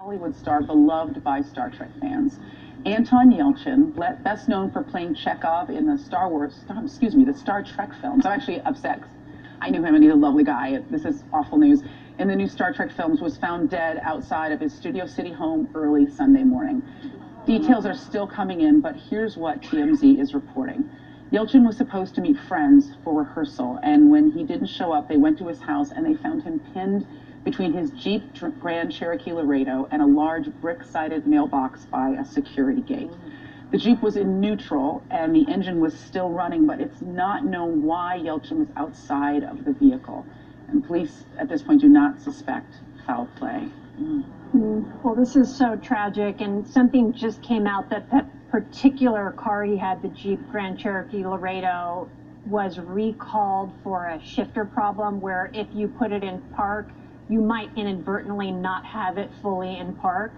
Hollywood star beloved by Star Trek fans. Anton Yelchin, best known for playing Chekhov in the the Star Trek films. I'm actually upset. I knew him and he's a lovely guy. This is awful news. In the new Star Trek films, was found dead outside of his Studio City home early Sunday morning. Details are still coming in, but here's what TMZ is reporting. Yelchin was supposed to meet friends for rehearsal, and when he didn't show up, they went to his house and they found him pinned between his Jeep Grand Cherokee Laredo and a large brick-sided mailbox by a security gate. The Jeep was in neutral and the engine was still running, but it's not known why Yelchin was outside of the vehicle. And police at this point do not suspect foul play. Well, this is so tragic, and something just came out that particular car he had, the Jeep Grand Cherokee Laredo, was recalled for a shifter problem where if you put it in park, you might inadvertently not have it fully in park.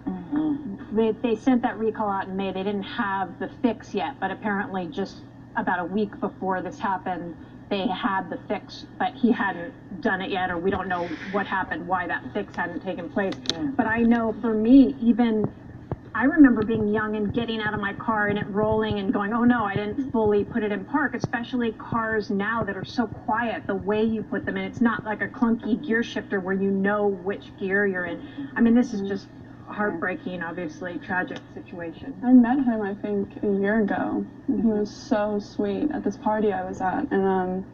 They sent that recall out in May. They didn't have the fix yet, but apparently just about a week before this happened, they had the fix, but he hadn't done it yet, or we don't know what happened, why that fix hadn't taken place. But I know for me, I remember being young and getting out of my car and it rolling and going, oh no, I didn't fully put it in park, especially cars now that are so quiet, the way you put them in. It's not like a clunky gear shifter where you know which gear you're in. I mean, this is just heartbreaking, obviously, tragic situation. I met him, I think, a year ago, and he was so sweet at this party I was at, and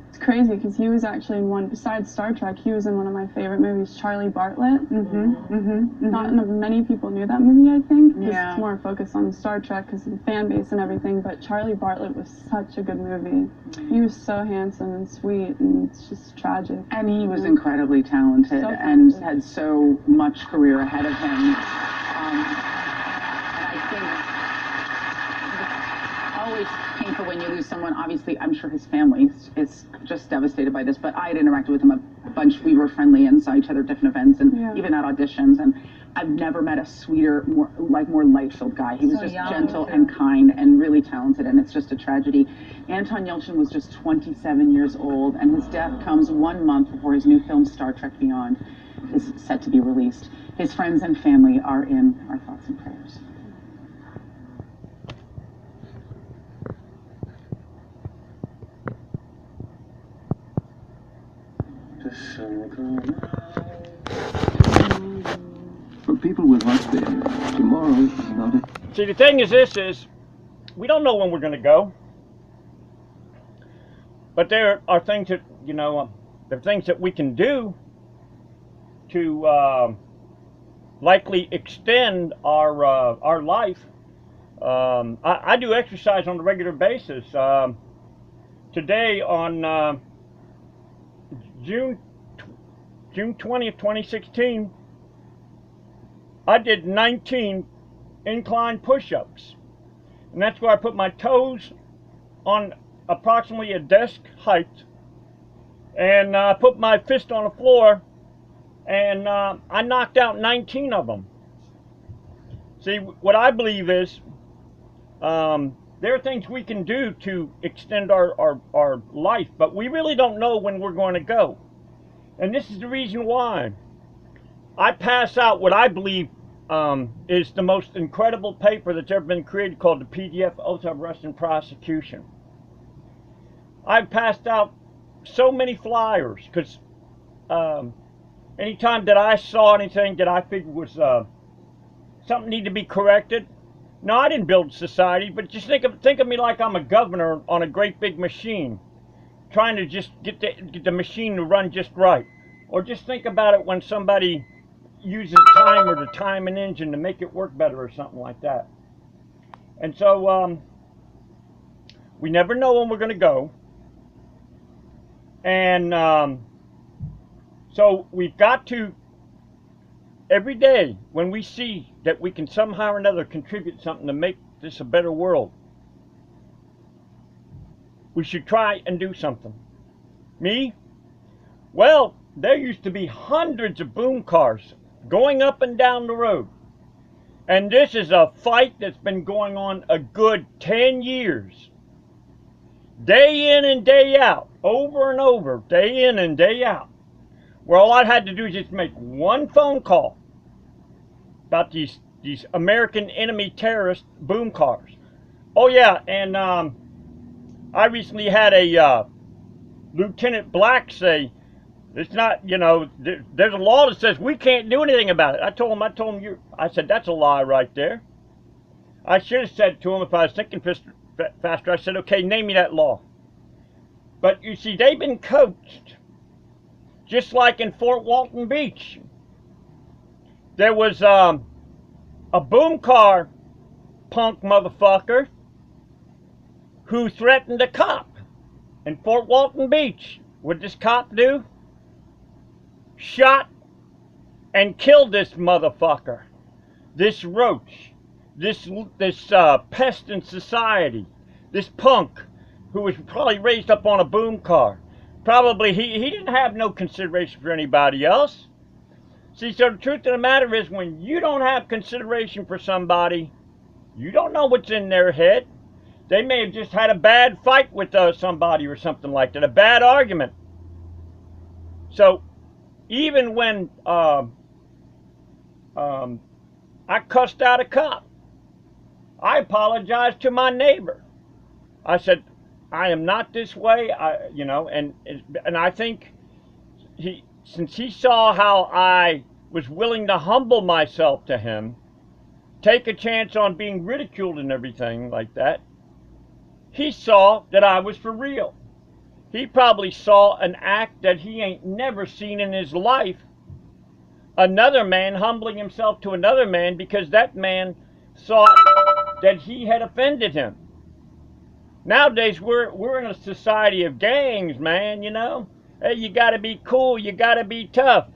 it's crazy because he was actually in one, besides Star Trek, he was in one of my favorite movies, Charlie Bartlett. Not many people knew that movie, I think, because it's more focused on Star Trek because of the fan base and everything, but Charlie Bartlett was such a good movie. He was so handsome and sweet, and it's just tragic. And he was incredibly talented and had so much career ahead of him. And I think it's always painful when you lose someone. Obviously, I'm sure his family is just devastated by this, but I had interacted with him a bunch. We were friendly and saw each other at different events and even at auditions, and I've never met a sweeter, more light-filled guy. He was so just gentle and kind and really talented, and it's just a tragedy. Anton Yelchin was just 27 years old, and his death comes 1 month before his new film, Star Trek Beyond, is set to be released. His friends and family are in our thoughts and prayers. For people with heart failure, tomorrow is not a... See, the thing is this is, we don't know when we're going to go. But there are things that, there are things that we can do to likely extend our life. I do exercise on a regular basis. Today on June 20th, 2016, I did 19 incline push-ups. And that's where I put my toes on approximately a desk height, and put my fist on the floor, and I knocked out 19 of them. See, what I believe is there are things we can do to extend our life, but we really don't know when we're going to go. And this is the reason why I pass out what I believe is the most incredible paper that's ever been created, called the PDF Oath of Arrest and Prosecution. I've passed out so many flyers because anytime that I saw anything that I figured was something needed to be corrected. No, I didn't build society, but just think of me like I'm a governor on a great big machine, trying to just get the machine to run just right. Or just think about it when somebody uses a timer to time an engine to make it work better or something like that. And so we never know when we're going to go. And so we've got to, every day when we see that we can somehow or another contribute something to make this a better world, we should try and do something. Me? Well, there used to be hundreds of boom cars going up and down the road. And this is a fight that's been going on a good 10 years. Day in and day out, over and over, day in and day out. Where all I had to do is just make one phone call about these American enemy terrorist boom cars. Oh yeah, and I recently had a Lieutenant Black say, it's not, you know, there's a law that says we can't do anything about it. I told him, I said, that's a lie right there. I should have said to him, if I was thinking faster, I said, okay, name me that law. But you see, they've been coached, just like in Fort Walton Beach. There was a boom car punk motherfucker who threatened a cop in Fort Walton Beach. What did this cop do? Shot and killed this motherfucker, this roach, this pest in society, this punk who was probably raised up on a boom car. Probably he didn't have no consideration for anybody else. See, so the truth of the matter is, when you don't have consideration for somebody, you don't know what's in their head. They may have just had a bad fight with somebody or something like that, a bad argument. So even when I cussed out a cop, I apologized to my neighbor. I said, I am not this way, you know, and I think since he saw how I was willing to humble myself to him, take a chance on being ridiculed and everything like that, he saw that I was for real. He probably saw an act that he ain't never seen in his life. Another man humbling himself to another man because that man thought that he had offended him. Nowadays, we're in a society of gangs, man, you know. Hey, you gotta be cool, you gotta be tough.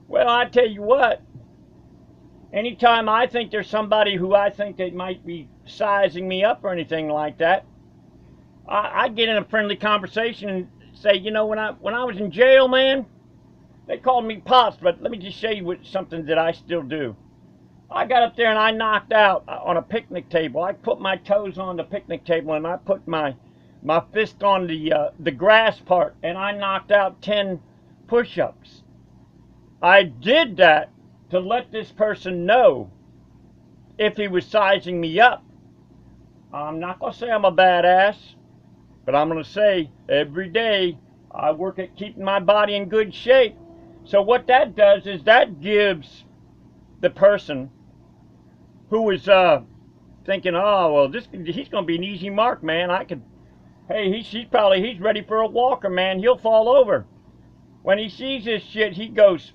Well, I tell you what, anytime I think there's somebody who I think they might be sizing me up or anything like that, I get in a friendly conversation and say, you know, when I was in jail, man, they called me Pops, but let me just show you something that I still do. I got up there and I knocked out on a picnic table. I put my toes on the picnic table and I put my fist on the grass part, and I knocked out 10 push-ups. I did that to let this person know if he was sizing me up. I'm not going to say I'm a badass, but I'm going to say every day I work at keeping my body in good shape. So what that does is that gives the person who is thinking, oh, well, he's going to be an easy mark, man. Hey, he's ready for a walker, man. He'll fall over. When he sees this shit, he goes,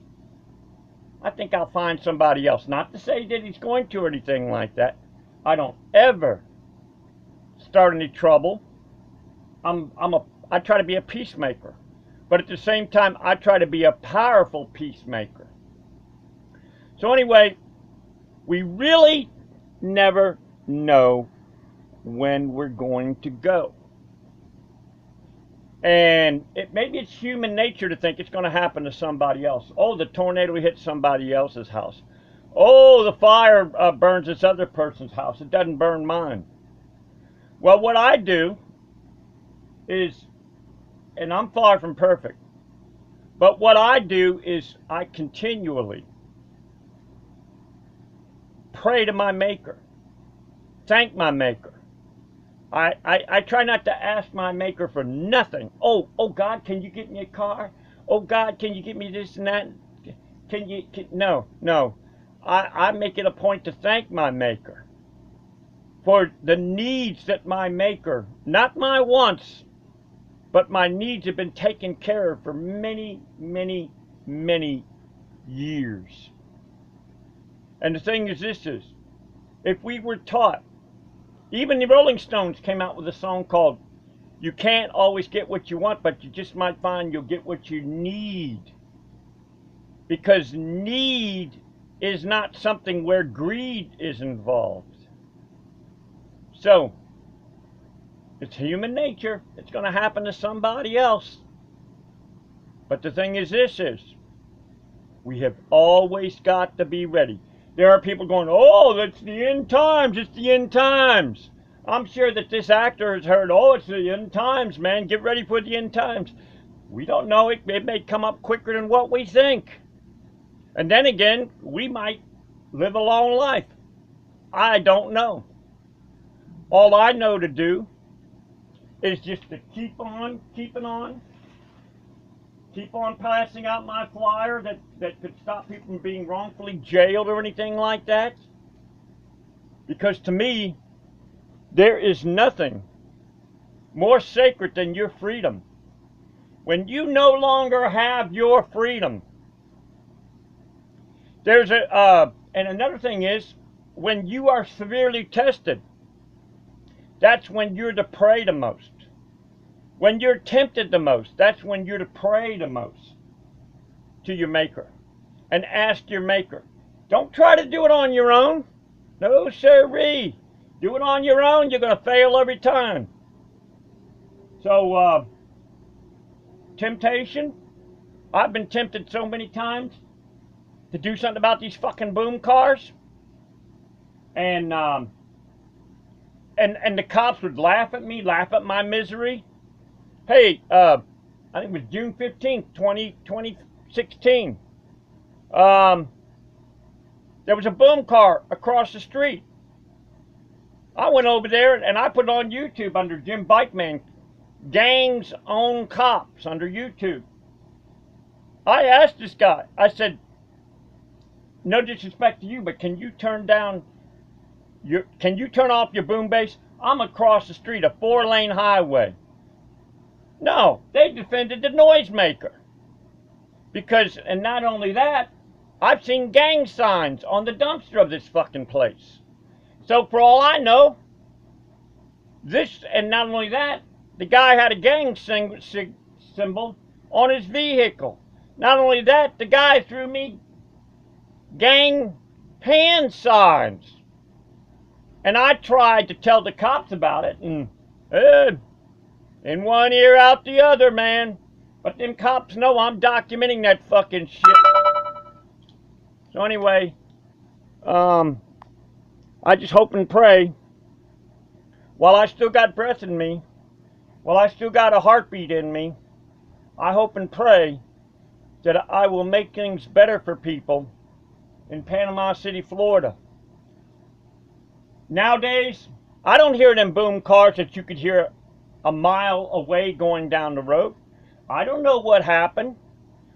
I think I'll find somebody else. Not to say that he's going to or anything like that. I don't ever start any trouble. I try to be a peacemaker. But at the same time, I try to be a powerful peacemaker. So anyway, we really never know when we're going to go. And maybe it's human nature to think it's going to happen to somebody else. Oh, the tornado hit somebody else's house. Oh, the fire burns this other person's house. It doesn't burn mine. Well, what I do is, and I'm far from perfect, but what I do is I continually pray to my Maker, thank my Maker. I try not to ask my Maker for nothing. Oh God, can you get me a car? Oh God, can you get me this and that? No. I make it a point to thank my Maker for the needs that my Maker, not my wants, but my needs have been taken care of for many, many, many years. And the thing is this is, if we were taught, even the Rolling Stones came out with a song called, you can't always get what you want, but you just might find you'll get what you need. Because need is not something where greed is involved. So, it's human nature. It's going to happen to somebody else. But the thing is this is, we have always got to be ready. There are people going, oh, that's the end times. It's the end times. I'm sure that this actor has heard, oh, it's the end times, man. Get ready for the end times. We don't know. It may come up quicker than what we think. And then again, we might live a long life? I don't know. All I know to do is just to keep on keeping on. Keep on passing out my flyer that could stop people from being wrongfully jailed or anything like that. Because to me, there is nothing more sacred than your freedom. When you no longer have your freedom, there's and another thing is, when you are severely tested, that's when you're to pray the most. When you're tempted the most, that's when you're to pray the most to your Maker and ask your Maker. Don't try to do it on your own. No, sirree. Do it on your own, you're going to fail every time. So, temptation. I've been tempted so many times to do something about these fucking boom cars. And the cops would laugh at me, laugh at my misery. Hey, I think it was June 15th, 2016. There was a boom car across the street. I went over there and I put it on YouTube under Jimbikeman, gangs own cops under YouTube. I asked this guy, I said, no disrespect to you, but can you turn off your boom bass? I'm across the street, a 4-lane highway. No, they defended the noisemaker. Because, and not only that, I've seen gang signs on the dumpster of this fucking place. So for all I know, and not only that, the guy had a gang symbol on his vehicle. Not only that, the guy threw me gang hand signs. And I tried to tell the cops about it, and in one ear out the other, man. But them cops know I'm documenting that fucking shit. So anyway, I just hope and pray, while I still got breath in me, while I still got a heartbeat in me, I hope and pray that I will make things better for people in Panama City, Florida. Nowadays, I don't hear them boom cars that you could hear a mile away going down the road. I don't know what happened.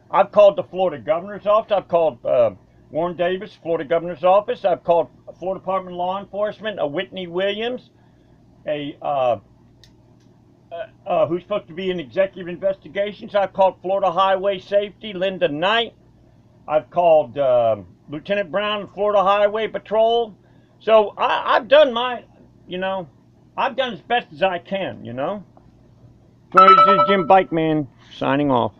I've called the Florida Governor's Office. I've called Warren Davis, Florida Governor's Office. I've called Florida Department of Law Enforcement, Whitney Williams, who's supposed to be in executive investigations. I've called Florida Highway Safety, Linda Knight. I've called Lieutenant Brown, Florida Highway Patrol. So I've done my, I've done as best as I can, So this is Jimbikeman signing off.